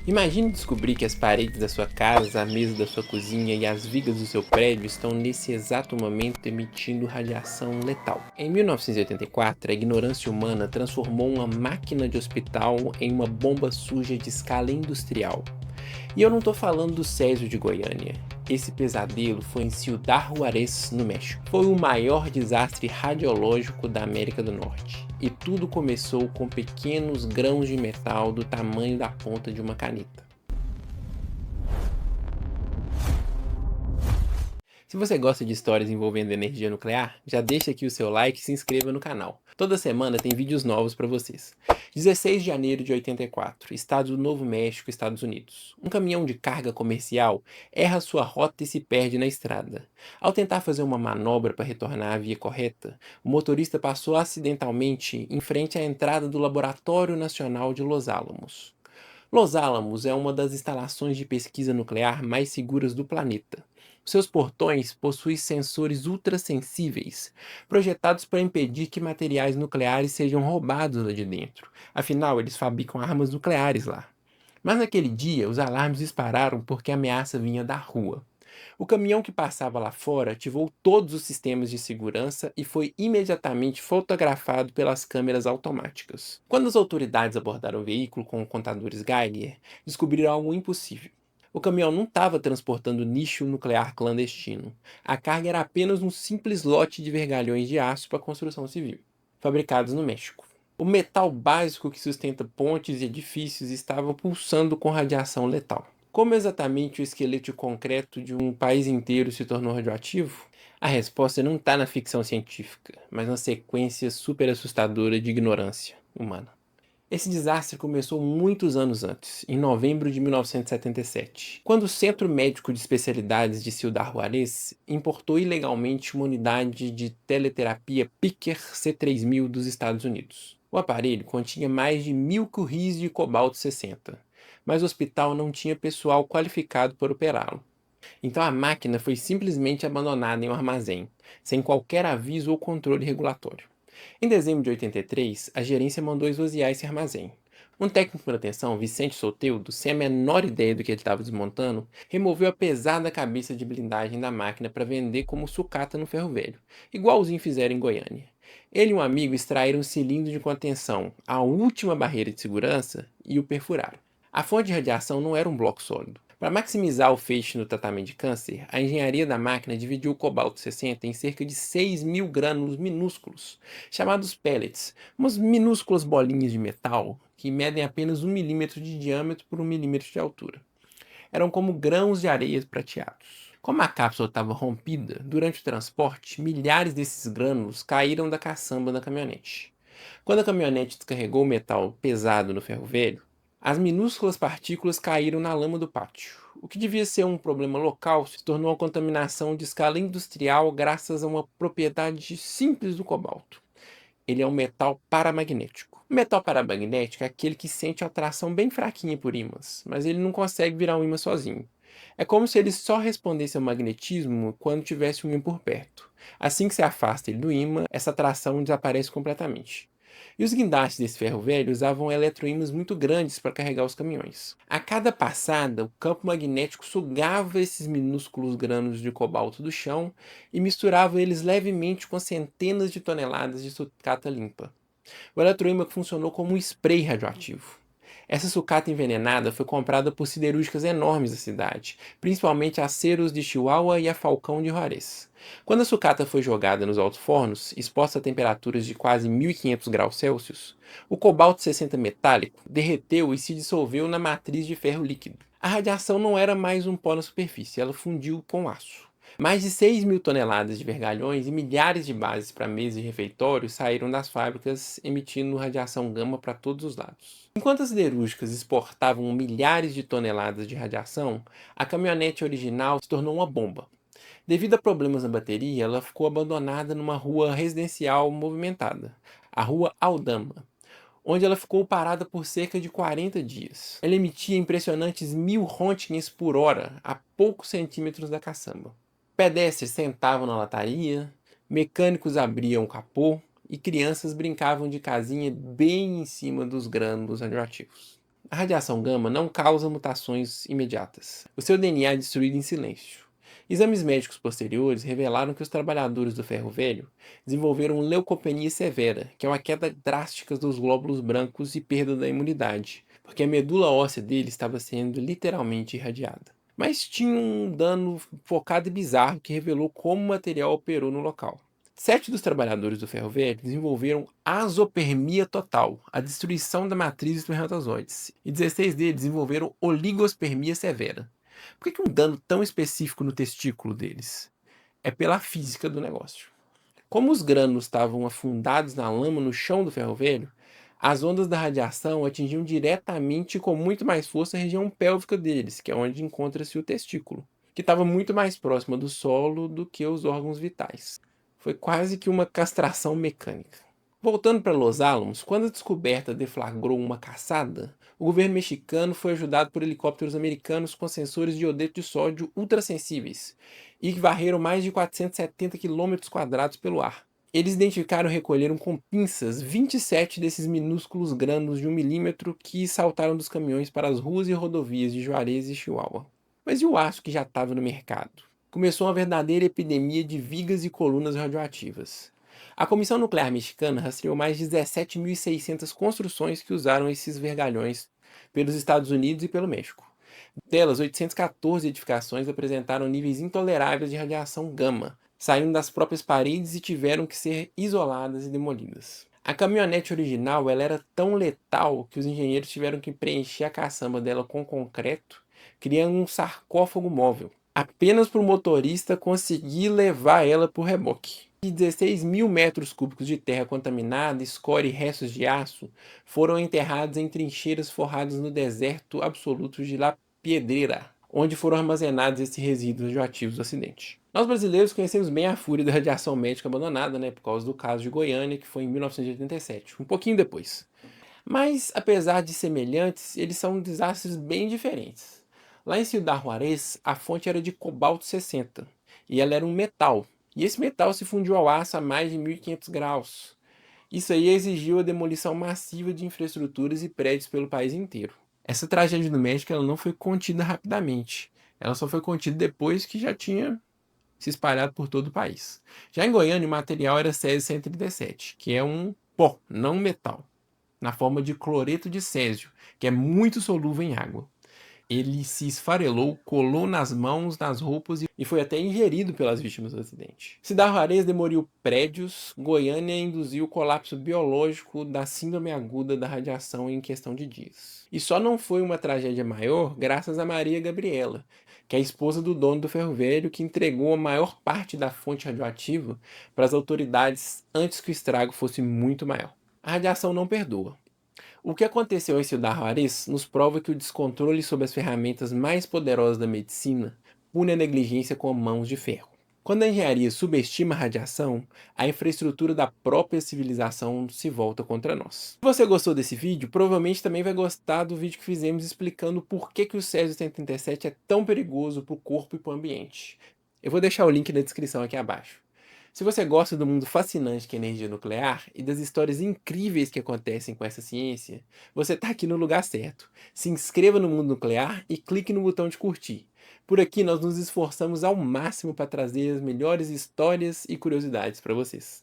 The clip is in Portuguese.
Imagine descobrir que as paredes da sua casa, a mesa da sua cozinha e as vigas do seu prédio estão nesse exato momento emitindo radiação letal. Em 1984, a ignorância humana transformou uma máquina de hospital em uma bomba suja de escala industrial. E eu não tô falando do Césio de Goiânia. Esse pesadelo foi em Ciudad Juárez, no México. Foi o maior desastre radiológico da América do Norte. E tudo começou com pequenos grãos de metal do tamanho da ponta de uma caneta. Se você gosta de histórias envolvendo energia nuclear, já deixa aqui o seu like e se inscreva no canal. Toda semana tem vídeos novos para vocês. 16 de janeiro de 84, estado do Novo México, Estados Unidos. Um caminhão de carga comercial erra sua rota e se perde na estrada. Ao tentar fazer uma manobra para retornar à via correta, o motorista passou acidentalmente em frente à entrada do Laboratório Nacional de Los Alamos. Los Alamos é uma das instalações de pesquisa nuclear mais seguras do planeta. Seus portões possuem sensores ultrassensíveis, projetados para impedir que materiais nucleares sejam roubados lá de dentro. Afinal, eles fabricam armas nucleares lá. Mas naquele dia, os alarmes dispararam porque a ameaça vinha da rua. O caminhão que passava lá fora ativou todos os sistemas de segurança e foi imediatamente fotografado pelas câmeras automáticas. Quando as autoridades abordaram o veículo com contadores Geiger, descobriram algo impossível. O caminhão não estava transportando nicho nuclear clandestino. A carga era apenas um simples lote de vergalhões de aço para construção civil, fabricados no México. O metal básico que sustenta pontes e edifícios estava pulsando com radiação letal. Como exatamente o esqueleto de concreto de um país inteiro se tornou radioativo? A resposta não está na ficção científica, mas na sequência super assustadora de ignorância humana. Esse desastre começou muitos anos antes, em novembro de 1977, quando o Centro Médico de Especialidades de Ciudad Juárez importou ilegalmente uma unidade de teleterapia Picker C3000 dos Estados Unidos. O aparelho continha mais de 1.000 curris de cobalto-60, mas o hospital não tinha pessoal qualificado para operá-lo. Então a máquina foi simplesmente abandonada em um armazém, sem qualquer aviso ou controle regulatório. Em dezembro de 83, a gerência mandou esvaziar esse armazém. Um técnico de manutenção, Vicente Soteldo, sem a menor ideia do que ele estava desmontando, removeu a pesada cabeça de blindagem da máquina para vender como sucata no ferro velho, igualzinho fizeram em Goiânia. Ele e um amigo extraíram o cilindro de contenção, a última barreira de segurança, e o perfuraram. A fonte de radiação não era um bloco sólido. Para maximizar o feixe no tratamento de câncer, a engenharia da máquina dividiu o cobalto-60 em cerca de 6.000 grânulos minúsculos, chamados pellets, umas minúsculas bolinhas de metal que medem apenas 1 milímetro de diâmetro por 1 milímetro de altura. Eram como grãos de areia prateados. Como a cápsula estava rompida, durante o transporte, milhares desses grânulos caíram da caçamba da caminhonete. Quando a caminhonete descarregou o metal pesado no ferro velho, as minúsculas partículas caíram na lama do pátio. O que devia ser um problema local se tornou uma contaminação de escala industrial graças a uma propriedade simples do cobalto. Ele é um metal paramagnético. O metal paramagnético é aquele que sente atração bem fraquinha por ímãs, mas ele não consegue virar um ímã sozinho. É como se ele só respondesse ao magnetismo quando tivesse um ímã por perto. Assim que se afasta ele do ímã, essa atração desaparece completamente. E os guindastes desse ferro velho usavam eletroímãs muito grandes para carregar os caminhões. A cada passada, o campo magnético sugava esses minúsculos grãos de cobalto do chão e misturava eles levemente com centenas de toneladas de sucata limpa. O eletroímã funcionou como um spray radioativo. Essa sucata envenenada foi comprada por siderúrgicas enormes da cidade, principalmente a Ceros de Chihuahua e a Falcão de Juárez. Quando a sucata foi jogada nos altos fornos, exposta a temperaturas de quase 1.500 graus Celsius, o cobalto-60 metálico derreteu e se dissolveu na matriz de ferro líquido. A radiação não era mais um pó na superfície, ela fundiu com aço. Mais de 6.000 toneladas de vergalhões e milhares de bases para mesas e refeitórios saíram das fábricas, emitindo radiação gama para todos os lados. Enquanto as siderúrgicas exportavam milhares de toneladas de radiação, a caminhonete original se tornou uma bomba. Devido a problemas na bateria, ela ficou abandonada numa rua residencial movimentada, a Rua Aldama, onde ela ficou parada por cerca de 40 dias. Ela emitia impressionantes 1.000 röntgens por hora a poucos centímetros da caçamba. Pedestres sentavam na lataria, mecânicos abriam o capô e crianças brincavam de casinha bem em cima dos grânulos radioativos. A radiação gama não causa mutações imediatas. O seu DNA é destruído em silêncio. Exames médicos posteriores revelaram que os trabalhadores do ferro velho desenvolveram leucopenia severa, que é uma queda drástica dos glóbulos brancos e perda da imunidade, porque a medula óssea deles estava sendo literalmente irradiada. Mas tinha um dano focado e bizarro que revelou como o material operou no local. 7 dos trabalhadores do ferro velho desenvolveram azopermia total, a destruição da matriz dos espermatozoides, e 16 deles desenvolveram oligospermia severa. Por que um dano tão específico no testículo deles? É pela física do negócio. Como os grânulos estavam afundados na lama no chão do ferro velho, as ondas da radiação atingiam diretamente e com muito mais força a região pélvica deles, que é onde encontra-se o testículo, que estava muito mais próxima do solo do que os órgãos vitais. Foi quase que uma castração mecânica. Voltando para Los Alamos, quando a descoberta deflagrou uma caçada, o governo mexicano foi ajudado por helicópteros americanos com sensores de iodeto de sódio ultrassensíveis e que varreram mais de 470 km² pelo ar. Eles identificaram e recolheram com pinças 27 desses minúsculos grânulos de 1 milímetro que saltaram dos caminhões para as ruas e rodovias de Juarez e Chihuahua. Mas e o aço que já estava no mercado? Começou uma verdadeira epidemia de vigas e colunas radioativas. A Comissão Nuclear Mexicana rastreou mais de 17.600 construções que usaram esses vergalhões pelos Estados Unidos e pelo México. Delas, 814 edificações apresentaram níveis intoleráveis de radiação gama, saindo das próprias paredes e tiveram que ser isoladas e demolidas. A caminhonete original ela era tão letal que os engenheiros tiveram que preencher a caçamba dela com concreto, criando um sarcófago móvel, apenas para o motorista conseguir levar ela por reboque. 16 mil metros cúbicos de terra contaminada, escória e restos de aço foram enterrados em trincheiras forradas no deserto absoluto de La Piedrera, onde foram armazenados esses resíduos radioativos do acidente. Nós brasileiros conhecemos bem a fúria da radiação médica abandonada, por causa do caso de Goiânia, que foi em 1987, um pouquinho depois. Mas, apesar de semelhantes, eles são desastres bem diferentes. Lá em Ciudad Juárez, a fonte era de cobalto 60, e ela era um metal, e esse metal se fundiu ao aço a mais de 1500 graus. Isso aí exigiu a demolição massiva de infraestruturas e prédios pelo país inteiro. Essa tragédia do México ela não foi contida rapidamente. Ela só foi contida depois que já tinha se espalhado por todo o país. Já em Goiânia, o material era Césio-137, que é um pó, não um metal, na forma de cloreto de césio, que é muito solúvel em água. Ele se esfarelou, colou nas mãos, nas roupas e foi até ingerido pelas vítimas do acidente. Cidade Juarez demoliu prédios, Goiânia induziu o colapso biológico da síndrome aguda da radiação em questão de dias. E só não foi uma tragédia maior graças a Maria Gabriela, que é a esposa do dono do ferro velho que entregou a maior parte da fonte radioativa para as autoridades antes que o estrago fosse muito maior. A radiação não perdoa. O que aconteceu em Ciudad Juárez nos prova que o descontrole sobre as ferramentas mais poderosas da medicina pune a negligência com mãos de ferro. Quando a engenharia subestima a radiação, a infraestrutura da própria civilização se volta contra nós. Se você gostou desse vídeo, provavelmente também vai gostar do vídeo que fizemos explicando por que o Césio-137 é tão perigoso para o corpo e para o ambiente. Eu vou deixar o link na descrição aqui abaixo. Se você gosta do mundo fascinante que é a energia nuclear e das histórias incríveis que acontecem com essa ciência, você está aqui no lugar certo. Se inscreva no Mundo Nuclear e clique no botão de curtir. Por aqui nós nos esforçamos ao máximo para trazer as melhores histórias e curiosidades para vocês.